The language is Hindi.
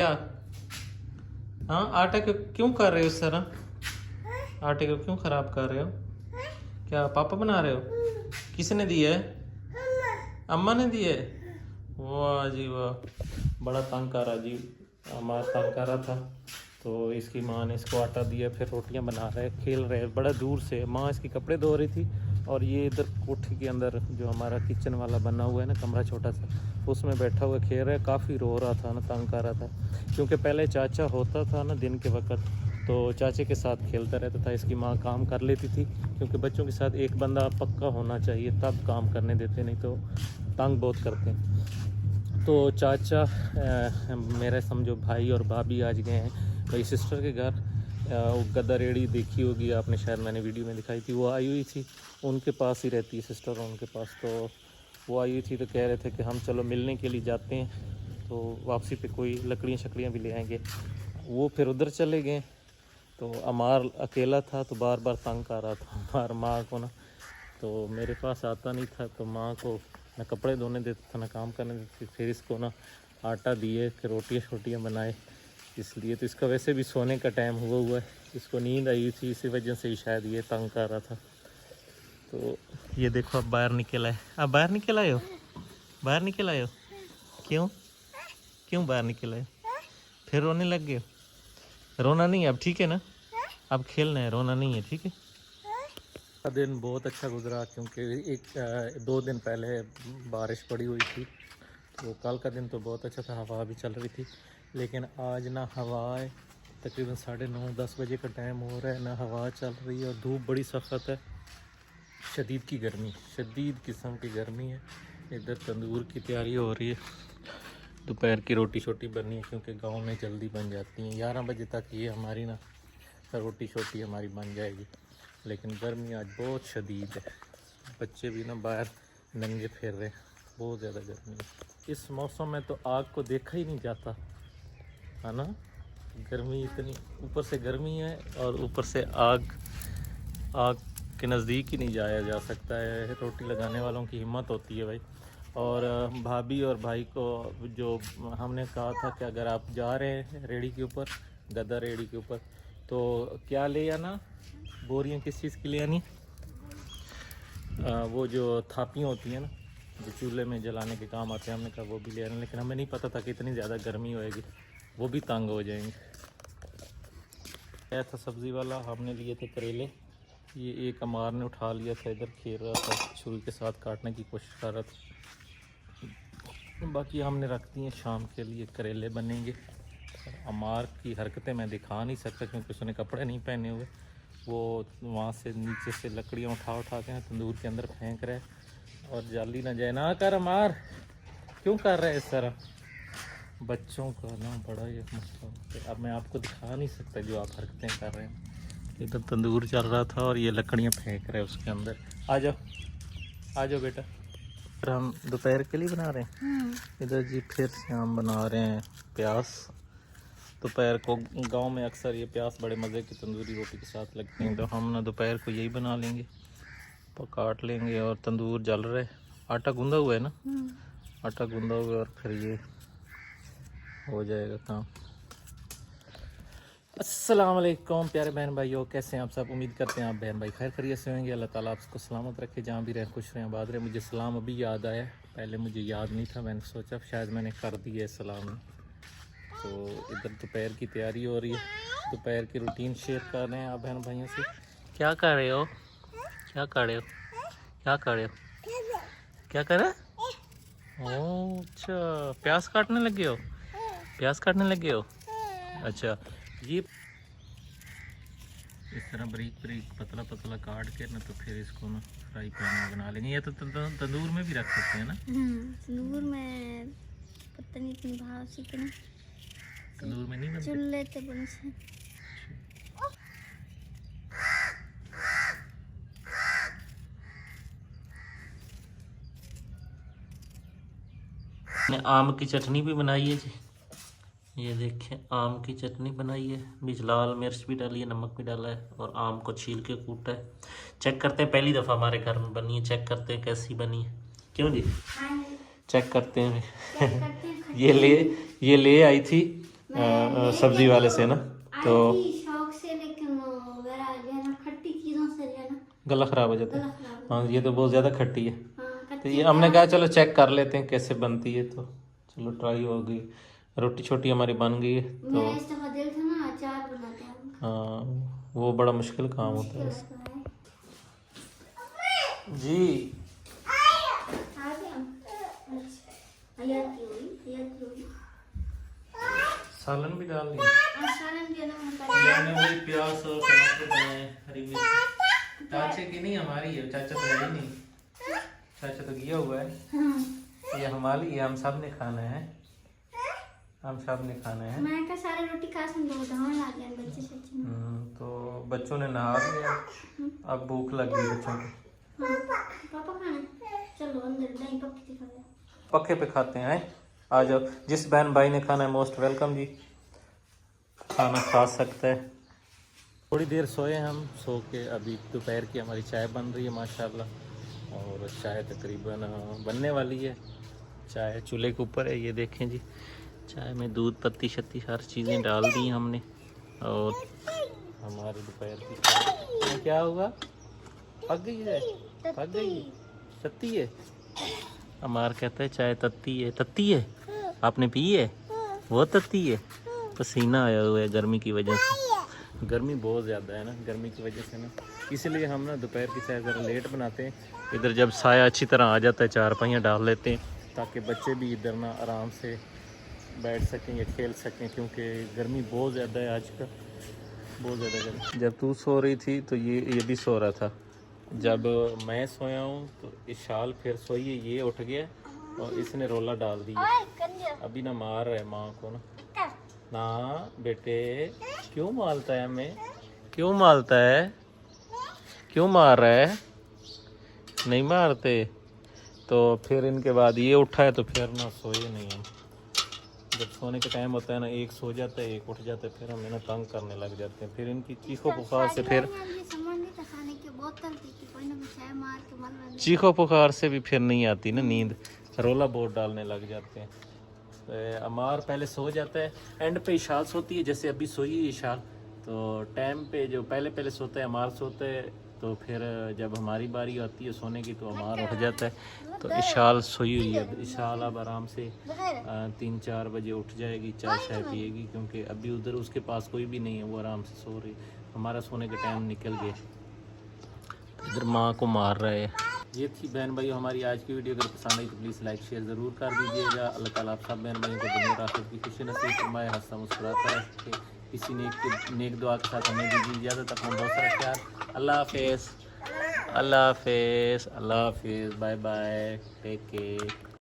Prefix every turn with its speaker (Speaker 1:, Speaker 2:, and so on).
Speaker 1: क्या? हाँ, आटा क्यों कर रहे हो इस तरह? आटे को क्यों खराब कर रहे हो? क्या पापा बना रहे हो? किसने दिया है? अम्मा ने दिया है। वाह जी वाह, बड़ा तंग कर रहा जी, अम्मा तंग कर रहा था तो इसकी माँ ने इसको आटा दिया, फिर रोटियां बना रहे, खेल रहे बड़ा दूर से। माँ इसके कपड़े धो रही थी और ये इधर कोठी के अंदर जो हमारा किचन वाला बना हुआ है ना, कमरा छोटा सा, उसमें बैठा हुआ खेल रहा है। काफ़ी रो रहा था ना, तंग कर रहा था, क्योंकि पहले चाचा होता था ना दिन के वक्त, तो चाचे के साथ खेलता रहता था। इसकी माँ काम कर लेती थी, क्योंकि बच्चों के साथ एक बंदा पक्का होना चाहिए तब काम करने देते, नहीं तो तंग बहुत करते हैं। तो चाचा मेरे समझो भाई और भाभी आज गए हैं मेरी सिस्टर के घर। वो गद्दा रेड़ी देखी होगी आपने, शायद मैंने वीडियो में दिखाई थी, वो आई हुई थी, उनके पास ही रहती है सिस्टर उनके पास। तो वो आई हुई थी तो कह रहे थे कि हम चलो मिलने के लिए जाते हैं, तो वापसी पे कोई लकड़ियाँ शकड़ियाँ भी ले आएंगे। वो फिर उधर चले गए। तो अमार अकेला था तो बार बार तंग कर रहा था अमार माँ को ना, तो मेरे पास आता नहीं था, तो माँ को ना कपड़े धोने देता था ना काम करने देती। फिर इसको ना आटा दिए कि रोटियाँ छोटियाँ बनाए, इसलिए। तो इसका वैसे भी सोने का टाइम हुआ है, इसको नींद आई हुई थी, इसी वजह से ही शायद ये तंग कर रहा था। तो ये देखो अब बाहर निकल आए। अब बाहर निकल आए हो? बाहर निकल आए हो? क्यों क्यों बाहर निकल आए? फिर रोने लग गए? रोना नहीं है अब, ठीक है ना? अब खेलना है, रोना नहीं है, ठीक है? का दिन बहुत अच्छा गुजरा, क्योंकि एक 2 दिन पहले बारिश पड़ी हुई थी, तो कल का दिन तो बहुत अच्छा था, हवा भी चल रही थी। लेकिन आज ना हवा, तकरीबन 9:30-10 बजे का टाइम हो रहा है, ना हवा चल रही है और धूप बड़ी सख्त है। शदीद की गर्मी, शदीद किस्म की गर्मी है। इधर तंदूर की तैयारी हो रही है, दोपहर की रोटी छोटी बननी है, क्योंकि गांव में जल्दी बन जाती हैं। 11 बजे तक ये हमारी ना रोटी छोटी हमारी बन जाएगी। लेकिन गर्मी आज बहुत शदीद है, बच्चे भी ना बाहर नंगे फिर रहे, बहुत ज़्यादा गर्मी है। इस मौसम में तो आग को देखा ही नहीं जाता है ना, गर्मी इतनी, ऊपर से गर्मी है और ऊपर से आग के नज़दीक ही नहीं जाया जा सकता है। रोटी लगाने वालों की हिम्मत होती है भाई। और भाभी और भाई को जो हमने कहा था कि अगर आप जा रहे हैं रेड़ी के ऊपर, गद्दा रेड़ी के ऊपर, तो क्या ले आना, बोरियां किस चीज़ की ले आनी? वो जो थापियाँ होती हैं ना, जो चूल्हे में जलाने के काम आते हैं, हमने कहा वो भी ले आना। लेकिन हमें नहीं पता था कि इतनी ज़्यादा गर्मी होएगी, वो भी तंग हो जाएंगे। आया था सब्ज़ी वाला, हमने लिए थे करेले, ये एक अमार ने उठा लिया था, इधर खेल रहा था, छुरी के साथ काटने की कोशिश कर रहा था। बाकी हमने रख दी हैं शाम के लिए, करेले बनेंगे। अमार की हरकतें मैं दिखा नहीं सकता, क्योंकि उसने कपड़े नहीं पहने हुए। वो वहाँ से नीचे से लकड़ियाँ उठा के तंदूर के अंदर फेंक रहे, और जाली ना जाए ना कर। अमार क्यों कर रहे हैं इस तरह? बच्चों का ना बड़ा ये मसला होता है। अब मैं आपको दिखा नहीं सकता जो आप हरकतें कर रहे हैं। इधर तंदूर चल रहा था और ये लकड़ियाँ फेंक रहे हैं उसके अंदर। आ जाओ बेटा। फिर हम दोपहर के लिए बना रहे हैं। इधर जी फिर से हम बना रहे हैं प्याज। दोपहर को गांव में अक्सर ये प्याज बड़े मज़े की तंदूरी रोटी के साथ लगते हैं, तो हम ना दोपहर को यही बना लेंगे, काट लेंगे। और तंदूर जल रहा है, आटा गूंदा हुआ है ना, आटा गूंदा हुआ है, और फिर ये हो जाएगा काम। अस्सलाम वालेकुम प्यारे बहन भाइयों, कैसे हैं आप सब? उम्मीद करते हैं आप बहन भाई खैर खैरियत से होंगे। अल्लाह ताला आपको सलामत रखे, जहाँ भी रहें खुश रहें आबाद रहें। मुझे सलाम अभी याद आया, पहले मुझे याद नहीं था, मैंने सोचा शायद मैंने कर दिया है सलाम। तो इधर दोपहर की तैयारी हो रही है, दोपहर की रूटीन शेयर कर रहे हैं आप बहन भाइयों से। क्या कर रहे हो? क्या कर रहे हो? क्या कर रहे हो? क्या कर रहे हो? ओह अच्छा, प्याज काटने लगे हो? प्याज काटने लगे हो? अच्छा, ये इस तरह बारीक बारीक पतला पतला काट के ना, तो फिर इसको ना फ्राई पैन में बना लेंगे। ये तो तंदूर में भी रख सकते हैं ना?
Speaker 2: तंदूर में पता नहीं इतनी भाव से कि ना,
Speaker 1: तंदूर में नहीं बनते,
Speaker 2: चूल्हे पे बन से।
Speaker 1: आम की चटनी भी बनाई है जी, ये देखें, आम की चटनी बनाई है, बीच लाल मिर्च भी डाली है, नमक भी डाला है, और आम को छील के कूटा है। चेक करते हैं, पहली दफ़ा हमारे घर में बनी है, चेक करते हैं कैसी बनी है। क्यों जी? चेक करते हैं। ये ले आई थी सब्जी वाले से ना, तो
Speaker 2: शौक से, लेकिन मेरा जो है ना खट्टी चीजों से जो है ना
Speaker 1: गला खराब हो जाता है।
Speaker 2: गला खराब
Speaker 1: हाँ ये तो बहुत ज़्यादा खट्टी है।
Speaker 2: हाँ,
Speaker 1: तो ये हमने कहा चलो चेक कर लेते हैं कैसे बनती है, तो चलो ट्राई हो गई। रोटी छोटी हमारी बन गई है। तो
Speaker 2: मेरा इस दफा दिल था ना अचार बनाते हैं।
Speaker 1: हाँ वो बड़ा मुश्किल काम होता है वैसे। जी सालन भी डाल दिया। मैंने वही प्याज और टमाटर बनाए, हरी मिर्च। चाचे की नहीं हमारी है, चाचा तो है ही नहीं, चाचा तो गया हुआ है। ये हमारी है, हम सब ने खाना है, हम सब ने खाना है।
Speaker 2: मैं का सारे रोटी खा संग धावन आ गया बच्चे से।
Speaker 1: तो बच्चों ने नहा लिया, अब भूख लग गई बच्चों को।
Speaker 2: पापा खाना चलो अंदर नहीं पक्की दिखा दे।
Speaker 1: पक्के पे खाते हैं। आ जाओ, जिस बहन भाई ने खाना है मोस्ट वेलकम जी, खाना खा सकता है। थोड़ी देर सोए हम, सो के अभी दोपहर की हमारी चाय बन रही है माशाल्लाह, और चाय तकरीबन बनने वाली है। चाय चूल्हे के ऊपर है, ये देखें जी। चाय में दूध पत्ती शत्ती सारी चीज़ें डाल दी हमने, और हमारे दोपहर की चाय क्या हुआ, पक गई है, पक गई तत्ती है। अमार कहता है चाय तत्ती है, तत्ती है, आपने पी है, वो तत्ती है। पसीना आया हुआ है गर्मी की वजह से, गर्मी बहुत ज़्यादा है ना, गर्मी की वजह से ना, इसलिए हम ना दोपहर की चाय ज़रा लेट बनाते हैं। इधर जब साया अच्छी तरह आ जाता है चारपाइयाँ डाल लेते हैं, ताकि बच्चे भी इधर ना आराम से बैठ सकें या खेल सकें, क्योंकि गर्मी बहुत ज़्यादा है आजकल, बहुत ज़्यादा गर्मी। जब तू सो रही थी तो ये भी सो रहा था। जब मैं सोया हूँ तो इशाल फिर सोई है, ये उठ गया और इसने रोला डाल दिया। अभी ना मार रहा है माँ को ना। ना बेटे, क्यों मारता है हमें, क्यों मारता है, क्यों मार रहा है, नहीं मारते। तो फिर इनके बाद ये उठा है, तो फिर ना सोए नहीं हम। जब सोने का टाइम होता है ना, एक सो जाता है, एक उठ जाता है, फिर हम ना तंग करने लग जाते हैं। फिर इनकी चीखों पुकार से फिर चीखों पुकार से भी फिर नहीं आती ना नींद, रोला बहुत डालने लग जाते हैं। तो अमार पहले सो जाता है, एंड पे इशाल सोती है, जैसे अभी सोई है इशाल। तो टाइम पे जो पहले पहले सोता है अमार सोता है, तो फिर जब हमारी बारी आती है सोने की तो अमार उठ जाता है। तो इशाल सोई हुई है, इशाल अब आराम से 3-4 बजे उठ जाएगी, चाय शाय पिएगी, क्योंकि अभी उधर उसके पास कोई भी नहीं है, वो आराम से सो रही। हमारा सोने का टाइम निकल गया, इधर माँ को मार रहे हैं। ये थी बहन भाई हमारी आज की वीडियो। अगर पसंद आई तो प्लीज़ लाइक शेयर ज़रूर कर दीजिएगा। अल्लाह ताला आप सब बहन भाइयों को दुनिया और आखिरत की खुशी नसीब फरमाए, हंसता मुस्कुराता रखे। इसी नेक दुआ के साथ हमें दीजिए इजाज़त। अपना बहुत सारा ख्याल। अल्लाह हाफिज़, अल्लाह हाफिज़, अल्लाह हाफिज़, बाय बाय, टेक केयर।